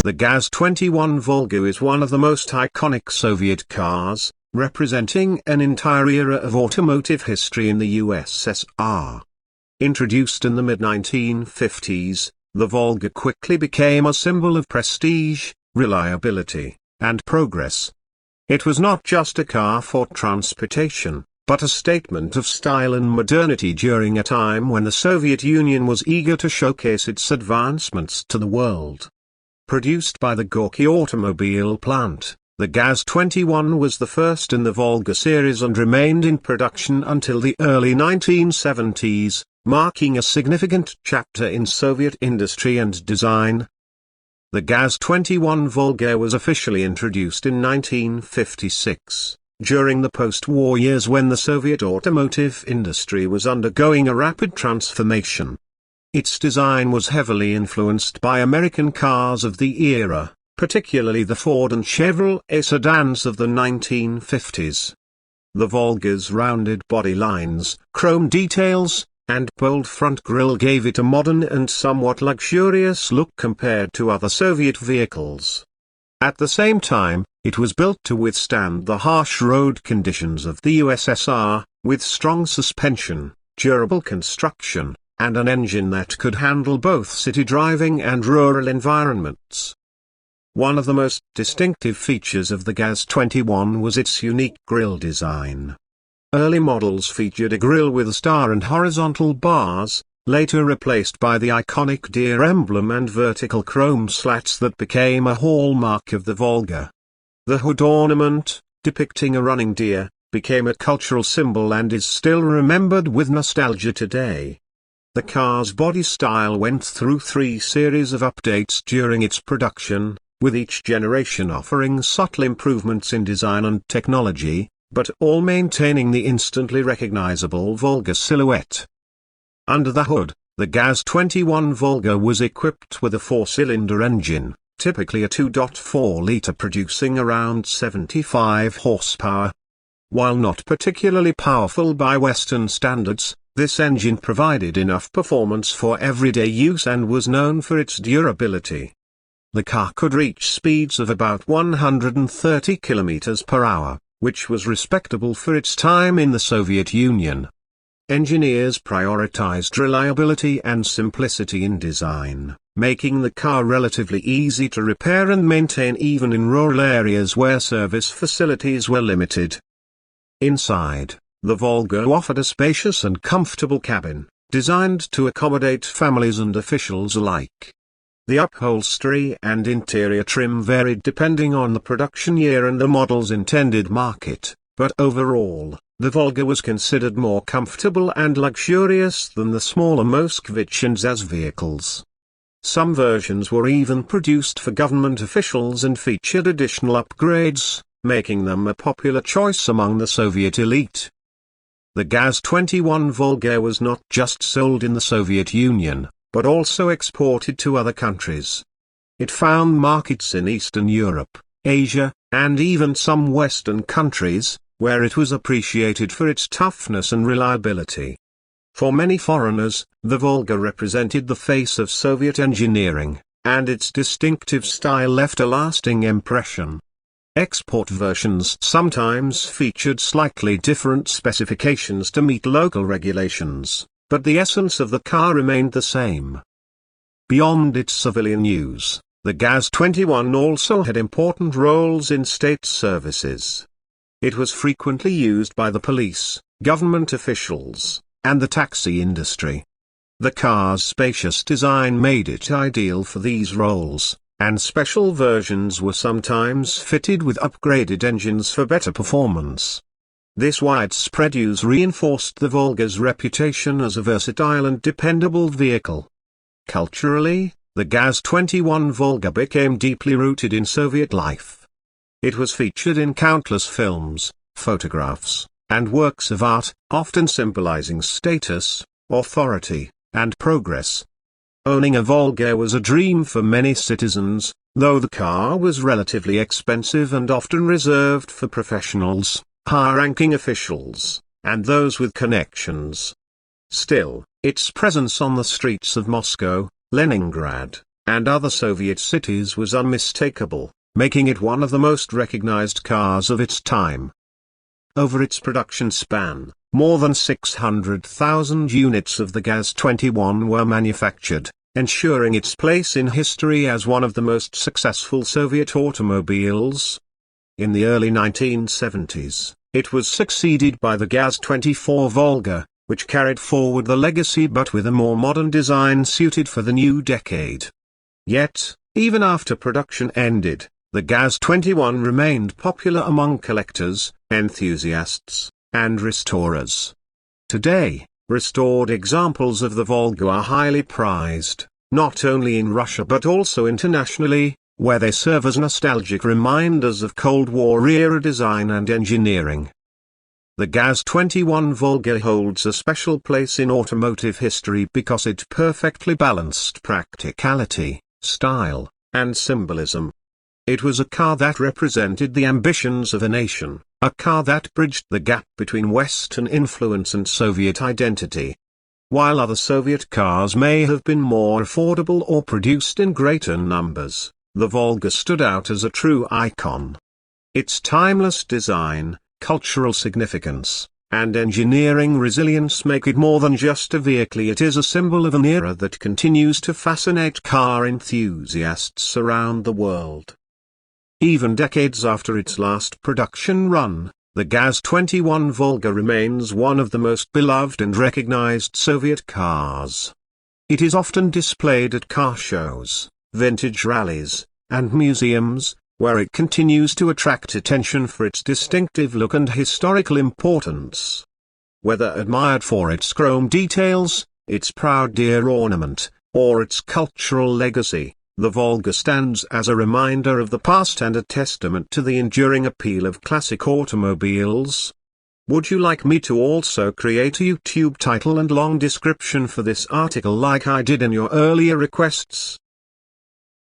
The GAZ-21 Volga is one of the most iconic Soviet cars, representing an entire era of automotive history in the USSR. Introduced in the mid-1950s, the Volga quickly became a symbol of prestige, reliability, and progress. It was not just a car for transportation, but a statement of style and modernity during a time when the Soviet Union was eager to showcase its advancements to the world. Produced by the Gorky Automobile Plant, the GAZ-21 was the first in the Volga series and remained in production until the early 1970s, marking a significant chapter in Soviet industry and design. The GAZ-21 Volga was officially introduced in 1956, during the post-war years when the Soviet automotive industry was undergoing a rapid transformation. Its design was heavily influenced by American cars of the era, particularly the Ford and Chevrolet sedans of the 1950s. The Volga's rounded body lines, chrome details, and bold front grille gave it a modern and somewhat luxurious look compared to other Soviet vehicles. At the same time, it was built to withstand the harsh road conditions of the USSR, with strong suspension, durable construction, and an engine that could handle both city driving and rural environments. One of the most distinctive features of the GAZ-21 was its unique grille design. Early models featured a grille with a star and horizontal bars, later replaced by the iconic deer emblem and vertical chrome slats that became a hallmark of the Volga. The hood ornament, depicting a running deer, became a cultural symbol and is still remembered with nostalgia today. The car's body style went through 3 series of updates during its production, with each generation offering subtle improvements in design and technology, but all maintaining the instantly recognizable Volga silhouette. Under the hood, the GAZ-21 Volga was equipped with a 4-cylinder engine, typically a 2.4-liter producing around 75 horsepower. While not particularly powerful by Western standards, this engine provided enough performance for everyday use and was known for its durability. The car could reach speeds of about 130 km per hour, which was respectable for its time in the Soviet Union. Engineers prioritized reliability and simplicity in design, making the car relatively easy to repair and maintain even in rural areas where service facilities were limited. Inside, the Volga offered a spacious and comfortable cabin, designed to accommodate families and officials alike. The upholstery and interior trim varied depending on the production year and the model's intended market, but overall, the Volga was considered more comfortable and luxurious than the smaller Moskvich and ZAZ vehicles. Some versions were even produced for government officials and featured additional upgrades, making them a popular choice among the Soviet elite. The GAZ-21 Volga was not just sold in the Soviet Union, but also exported to other countries. It found markets in Eastern Europe, Asia, and even some Western countries, where it was appreciated for its toughness and reliability. For many foreigners, the Volga represented the face of Soviet engineering, and its distinctive style left a lasting impression. Export versions sometimes featured slightly different specifications to meet local regulations, but the essence of the car remained the same. Beyond its civilian use, the GAZ-21 also had important roles in state services. It was frequently used by the police, government officials, and the taxi industry. The car's spacious design made it ideal for these roles, and special versions were sometimes fitted with upgraded engines for better performance. This widespread use reinforced the Volga's reputation as a versatile and dependable vehicle. Culturally, the GAZ-21 Volga became deeply rooted in Soviet life. It was featured in countless films, photographs, and works of art, often symbolizing status, authority, and progress. Owning a Volga was a dream for many citizens, though the car was relatively expensive and often reserved for professionals, high-ranking officials, and those with connections. Still, its presence on the streets of Moscow, Leningrad, and other Soviet cities was unmistakable, making it one of the most recognized cars of its time. Over its production span, more than 600,000 units of the GAZ-21 were manufactured, ensuring its place in history as one of the most successful Soviet automobiles. In the early 1970s, it was succeeded by the GAZ-24 Volga, which carried forward the legacy but with a more modern design suited for the new decade. Yet, even after production ended, the GAZ-21 remained popular among collectors, enthusiasts, and restorers. Today, restored examples of the Volga are highly prized, not only in Russia but also internationally, where they serve as nostalgic reminders of Cold War-era design and engineering. The GAZ-21 Volga holds a special place in automotive history because it perfectly balanced practicality, style, and symbolism. It was a car that represented the ambitions of a nation, a car that bridged the gap between Western influence and Soviet identity. While other Soviet cars may have been more affordable or produced in greater numbers, the Volga stood out as a true icon. Its timeless design, cultural significance, and engineering resilience make it more than just a vehicle. It is a symbol of an era that continues to fascinate car enthusiasts around the world. Even decades after its last production run, the GAZ-21 Volga remains one of the most beloved and recognized Soviet cars. It is often displayed at car shows, vintage rallies, and museums, where it continues to attract attention for its distinctive look and historical importance. Whether admired for its chrome details, its proud deer ornament, or its cultural legacy, the Volga stands as a reminder of the past and a testament to the enduring appeal of classic automobiles. Would you like me to also create a YouTube title and long description for this article like I did in your earlier requests?